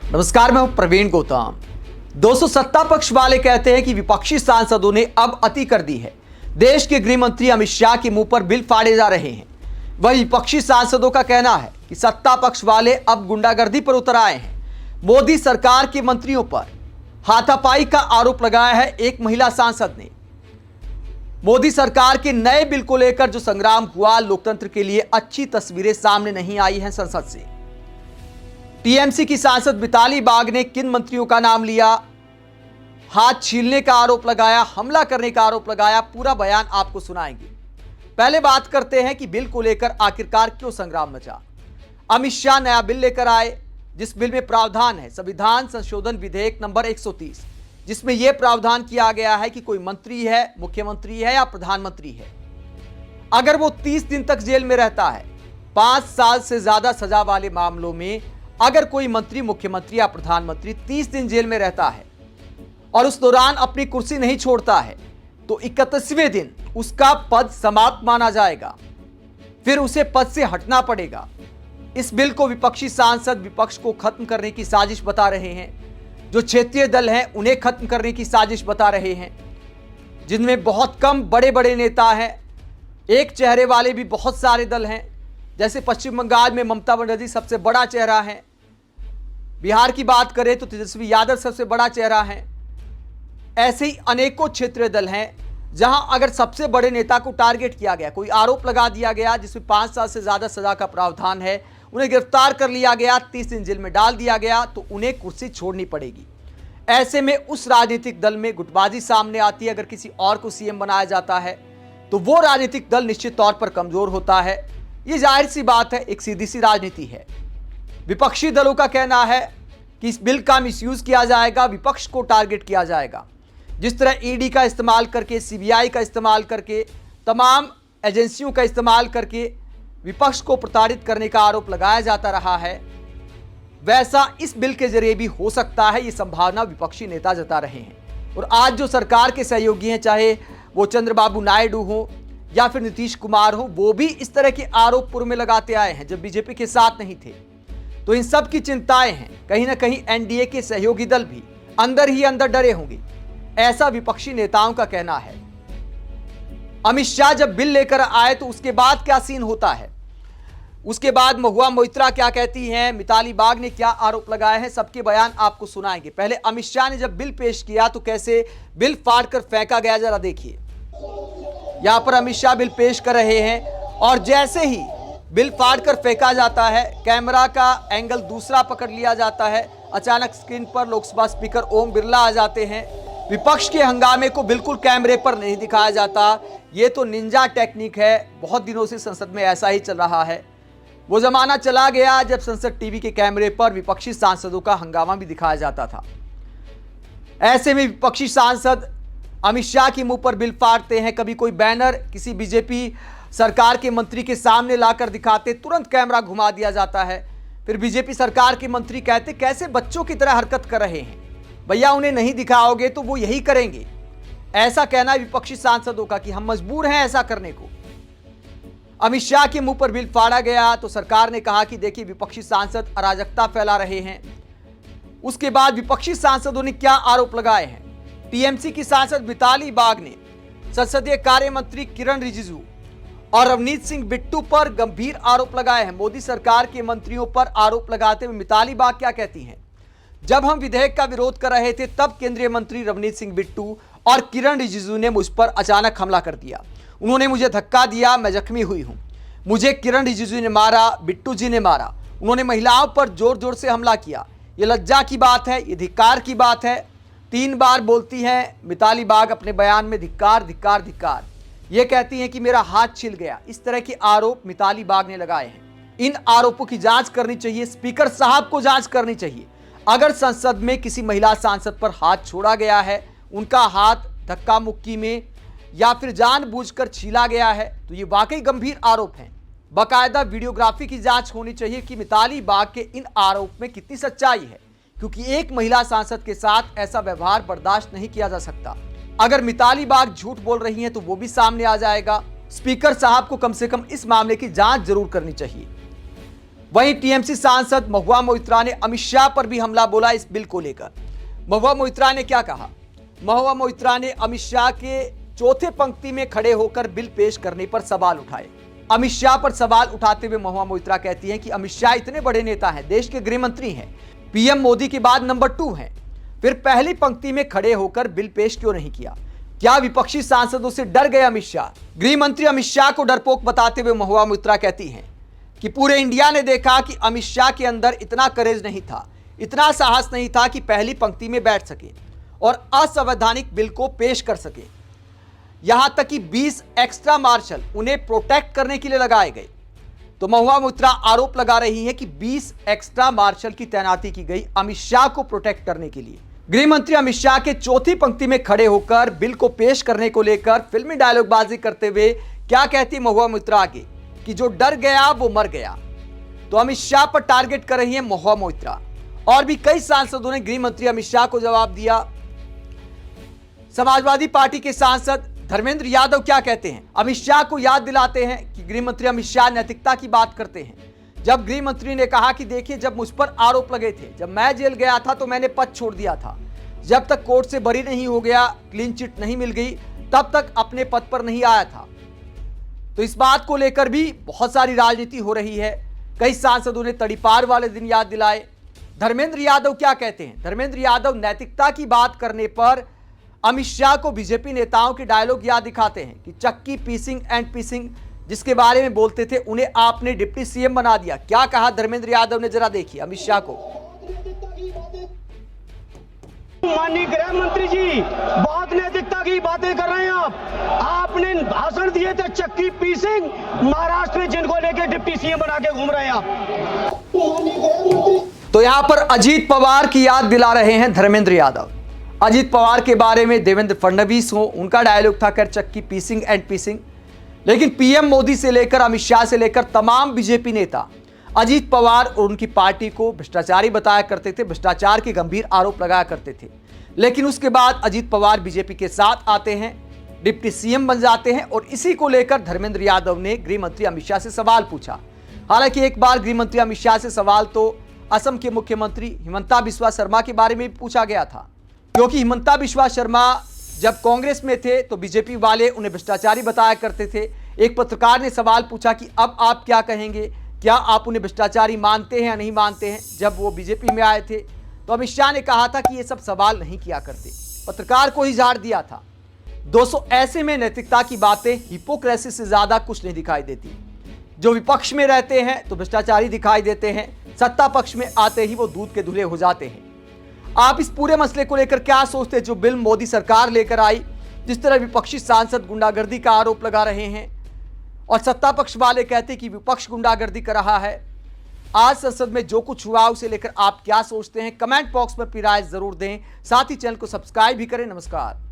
नमस्कार, मैं हूं प्रवीण गौतम। दोस्तों, सत्ता पक्ष वाले कहते हैं कि विपक्षी सांसदों ने अब अति कर दी है। देश के गृह मंत्री अमित शाह के मुंह पर बिल फाड़े जा रहे हैं। वही विपक्षी सांसदों का कहना है कि सत्ता पक्ष वाले अब गुंडागर्दी पर उतर आए हैं। मोदी सरकार के मंत्रियों पर हाथापाई का आरोप लगाया है एक महिला सांसद ने। मोदी सरकार के नए बिल को लेकर जो संग्राम हुआ, लोकतंत्र के लिए अच्छी तस्वीरें सामने नहीं आई हैं संसद से। टीएमसी की सांसद मिताली बाग ने किन मंत्रियों का नाम लिया, हाथ छीलने का आरोप लगाया, हमला करने का आरोप लगाया, पूरा बयान आपको सुनाएंगे। पहले बात करते हैं कि बिल को लेकर आखिरकार क्यों संग्राम मचा। अमित शाह नया बिल लेकर आए, जिस बिल में प्रावधान है संविधान संशोधन विधेयक नंबर 130, जिसमें यह प्रावधान किया गया है कि कोई मंत्री है, मुख्यमंत्री है या प्रधानमंत्री है, अगर वो 30 दिन तक जेल में रहता है, 5 साल से ज्यादा सजा वाले मामलों में अगर कोई मंत्री, मुख्यमंत्री या प्रधानमंत्री 30 दिन जेल में रहता है और उस दौरान अपनी कुर्सी नहीं छोड़ता है, तो 31वें दिन उसका पद समाप्त माना जाएगा, फिर उसे पद से हटना पड़ेगा। इस बिल को विपक्षी सांसद विपक्ष को खत्म करने की साजिश बता रहे हैं। जो क्षेत्रीय दल हैं उन्हें खत्म करने की साजिश बता रहे हैं, जिनमें बहुत कम बड़े बड़े नेता हैं, एक चेहरे वाले भी बहुत सारे दल हैं। जैसे पश्चिम बंगाल में ममता बनर्जी सबसे बड़ा चेहरा है, बिहार की बात करें तो तेजस्वी यादव सबसे बड़ा चेहरा है। ऐसे ही अनेकों क्षेत्रीय दल हैं जहां अगर सबसे बड़े नेता को टारगेट किया गया, कोई आरोप लगा दिया गया जिसमें 5 साल से ज्यादा सजा का प्रावधान है, उन्हें गिरफ्तार कर लिया गया, 30 दिन जेल में डाल दिया गया, तो उन्हें कुर्सी छोड़नी पड़ेगी। ऐसे में उस राजनीतिक दल में गुटबाजी सामने आती है। अगर किसी और को सीएम बनाया जाता है तो वो राजनीतिक दल निश्चित तौर पर कमजोर होता है। ये जाहिर सी बात है, एक सीधी सी राजनीति है। विपक्षी दलों का कहना है कि इस बिल का मिसयूज किया जाएगा, विपक्ष को टारगेट किया जाएगा। जिस तरह ईडी का इस्तेमाल करके, सीबीआई का इस्तेमाल करके, तमाम एजेंसियों का इस्तेमाल करके विपक्ष को प्रताड़ित करने का आरोप लगाया जाता रहा है, वैसा इस बिल के जरिए भी हो सकता है। ये संभावना विपक्षी नेता जता रहे हैं। और आज जो सरकार के सहयोगी हैं, चाहे वो चंद्रबाबू नायडू हो या फिर नीतीश कुमार हो, वो भी इस तरह के आरोप पूर्व में लगाते आए हैं जब बीजेपी के साथ नहीं थे। तो इन सब की चिंताएं हैं। कहीं ना कहीं एनडीए के सहयोगी दल भी अंदर ही अंदर डरे होंगे, ऐसा विपक्षी नेताओं का कहना है। अमित शाह जब बिल लेकर आए तो उसके बाद क्या सीन होता है, उसके बाद महुआ मोइत्रा क्या कहती हैं, मिताली बाग ने क्या आरोप लगाए हैं, सबके बयान आपको सुनाएंगे। पहले अमित शाह ने जब बिल पेश किया तो कैसे बिल फाड़कर फेंका गया, जरा देखिए। यहां पर अमित शाह बिल पेश कर रहे हैं और जैसे ही बिल फाड़कर फेंका जाता है, कैमरा का एंगल दूसरा पकड़ लिया जाता है। अचानक स्क्रीन पर लोकसभा स्पीकर ओम बिरला आ जाते हैं। विपक्ष के हंगामे को बिल्कुल कैमरे पर नहीं दिखाया जाता। ये तो निंजा टेक्निक है, बहुत दिनों से संसद में ऐसा ही चल रहा है। वो जमाना चला गया जब संसद टीवी के कैमरे पर विपक्षी सांसदों का हंगामा भी दिखाया जाता था। ऐसे में विपक्षी सांसद अमित शाह के मुंह पर बिल फाड़ते हैं। कभी कोई बैनर किसी बीजेपी सरकार के मंत्री के सामने लाकर दिखाते, तुरंत कैमरा घुमा दिया जाता है। फिर बीजेपी सरकार के मंत्री कहते कैसे बच्चों की तरह हरकत कर रहे हैं, भैया उन्हें नहीं दिखाओगे तो वो यही करेंगे। ऐसा कहना है विपक्षी सांसदों का कि हम मजबूर हैं ऐसा करने को। अमित शाह के मुंह पर बिल फाड़ा गया तो सरकार ने कहा कि देखिए विपक्षी सांसद अराजकता फैला रहे हैं। उसके बाद विपक्षी सांसदों ने क्या आरोप लगाए हैं। टीएमसी की सांसद मिताली बाग ने संसदीय कार्य मंत्री किरण रिजिजू और रवनीत सिंह बिट्टू पर गंभीर आरोप लगाए हैं। मोदी सरकार के मंत्रियों पर आरोप लगाते हुए मिताली बाग क्या कहती हैं, जब हम विधेयक का विरोध कर रहे थे तब केंद्रीय मंत्री रवनीत सिंह बिट्टू और किरण रिजिजू ने मुझ पर अचानक हमला कर दिया। उन्होंने मुझे धक्का दिया, मैं जख्मी हुई हूं। मुझे किरण रिजिजू ने मारा, बिट्टू जी ने मारा। उन्होंने महिलाओं पर जोर जोर से हमला किया। ये लज्जा की बात है, ये धिक्कार की बात है। 3 बार बोलती हैं मिताली बाग अपने बयान में, धिक्कार धिक्कार धिक्कार। ये कहती हैं कि मेरा हाथ छिल गया। इस तरह के आरोप मिताली बाग ने लगाए हैं। इन आरोपों की जांच करनी चाहिए, स्पीकर साहब को जांच करनी चाहिए। अगर संसद में किसी महिला सांसद पर हाथ छोड़ा गया है, उनका हाथ धक्का मुक्की में या फिर जानबूझकर छीला गया है, तो ये वाकई गंभीर आरोप हैं। बाकायदा वीडियोग्राफी की जांच होनी चाहिए कि मिताली बाग के इन आरोप में कितनी सच्चाई है, क्योंकि एक महिला सांसद के साथ ऐसा व्यवहार बर्दाश्त नहीं किया जा सकता। अगर मिताली बाग झूठ बोल रही हैं तो वो भी सामने आ जाएगा। स्पीकर साहब को कम से कम इस मामले की जांच जरूर करनी चाहिए। वहीं टीएमसी सांसद महुआ मोइत्रा ने अमित शाह पर भी हमला बोला इस बिल को लेकर। महुआ मोइत्रा ने क्या कहा? महुआ मोइत्रा ने अमित शाह के चौथे पंक्ति में खड़े होकर बिल पेश करने पर सवाल उठाए। अमित शाह पर सवाल उठाते हुए महुआ मोइत्रा कहती हैं कि अमित शाह इतने बड़े नेता हैं, देश के गृह मंत्री हैं, पीएम मोदी के बाद नंबर 2 हैं, फिर पहली पंक्ति में खड़े होकर बिल पेश क्यों नहीं किया? क्या विपक्षी सांसदों से डर गए अमित शाह? गृह मंत्री अमित शाह को डरपोक बताते हुए महुआ मोइत्रा कहती हैं कि पूरे इंडिया ने देखा कि अमित शाह के अंदर इतना करेज नहीं था, इतना साहस नहीं था कि पहली पंक्ति में बैठ सके और असंवैधानिक बिल को पेश कर सके। यहां तक कि 20 एक्स्ट्रा मार्शल उन्हें प्रोटेक्ट करने के लिए लगाए गए। तो महुआ मोइत्रा आरोप लगा रही है कि 20 एक्स्ट्रा मार्शल की तैनाती की गई अमित शाह को प्रोटेक्ट करने के लिए। गृह मंत्री अमित शाह के चौथी पंक्ति में खड़े होकर बिल को पेश करने को लेकर फिल्मी डायलॉगबाजी करते हुए क्या कहती महुआ मोइत्रा आगे कि जो डर गया वो मर गया। तो अमित शाह पर टारगेट कर रही है महुआ मोइत्रा। और भी कई सांसदों ने गृह मंत्री अमित शाह को जवाब दिया। समाजवादी पार्टी के सांसद धर्मेंद्र यादव क्या कहते हैं? अमित शाह को याद दिलाते हैं कि गृह मंत्री अमित शाह नैतिकता की बात करते हैं। जब गृह मंत्री ने कहा कि देखिए, जब मुझ पर आरोप लगे थे, जब मैं जेल गया था तो मैंने पद छोड़ दिया था, जब तक कोर्ट से बरी नहीं हो गया, क्लीन चिट नहीं मिल गई, तब तक अपने पद पर नहीं आया था। तो इस बात को लेकर भी बहुत सारी राजनीति हो रही है। कई सांसदों ने तड़ीपार वाले दिन याद दिलाए। धर्मेंद्र यादव क्या कहते हैं? धर्मेंद्र यादव नैतिकता की बात करने पर अमित शाह को बीजेपी नेताओं के डायलॉग याद दिखाते हैं कि चक्की पीसिंग एंड पीसिंग जिसके बारे में बोलते थे, उन्हें आपने डिप्टी सीएम बना दिया। क्या कहा धर्मेंद्र यादव ने, जरा देखिए अमित शाह को। माननीय गृह मंत्री जी, बहुत नैतिकता की बातें कर रहे हैं आप। आपने भाषण दिए थे चक्की पीसिंग, महाराष्ट्र में जिनको लेके डिप्टी सीएम बना के घूम रहे हैं आप। तो यहां पर अजीत पवार की याद दिला रहे हैं धर्मेंद्र यादव। अजीत पवार के बारे में देवेंद्र फडणवीस हो, उनका डायलॉग था कर चक्की पीसिंग एंड पीसिंग। लेकिन पीएम मोदी से लेकर अमित शाह से लेकर तमाम बीजेपी नेता अजीत पवार और उनकी पार्टी को भ्रष्टाचारी बताया करते थे, भ्रष्टाचार के गंभीर आरोप लगाया करते थे। लेकिन उसके बाद अजीत पवार बीजेपी के साथ आते हैं, डिप्टी सीएम बन जाते हैं और इसी को लेकर धर्मेंद्र यादव ने गृह मंत्री अमित शाह से सवाल पूछा। हालांकि एक बार गृह मंत्री अमित शाह से सवाल तो असम के मुख्यमंत्री हिमंता बिस्वा शर्मा के बारे में भी पूछा गया था, क्योंकि हिमंता बिस्वा शर्मा जब कांग्रेस में थे तो बीजेपी वाले उन्हें भ्रष्टाचारी बताया करते थे। एक पत्रकार ने सवाल पूछा कि अब आप क्या कहेंगे, क्या आप उन्हें भ्रष्टाचारी मानते हैं या नहीं मानते हैं? जब वो बीजेपी में आए थे तो अमित शाह ने कहा था कि ये सब सवाल नहीं किया करते, पत्रकार को ही झाड़ दिया था। दोस्तों, ऐसे में नैतिकता की बातें हिपोक्रेसी से ज्यादा कुछ नहीं दिखाई देती। जो विपक्ष में रहते हैं तो भ्रष्टाचारी दिखाई देते हैं, सत्ता पक्ष में आते ही वो दूध के धुले हो जाते हैं। आप इस पूरे मसले को लेकर क्या सोचते हैं? जो बिल मोदी सरकार लेकर आई, जिस तरह विपक्षी सांसद गुंडागर्दी का आरोप लगा रहे हैं और सत्ता पक्ष वाले कहते हैं कि विपक्ष गुंडागर्दी कर रहा है। आज संसद में जो कुछ हुआ उसे लेकर आप क्या सोचते हैं? कमेंट बॉक्स में अपनी राय जरूर दें। साथ ही चैनल को सब्सक्राइब भी करें। नमस्कार।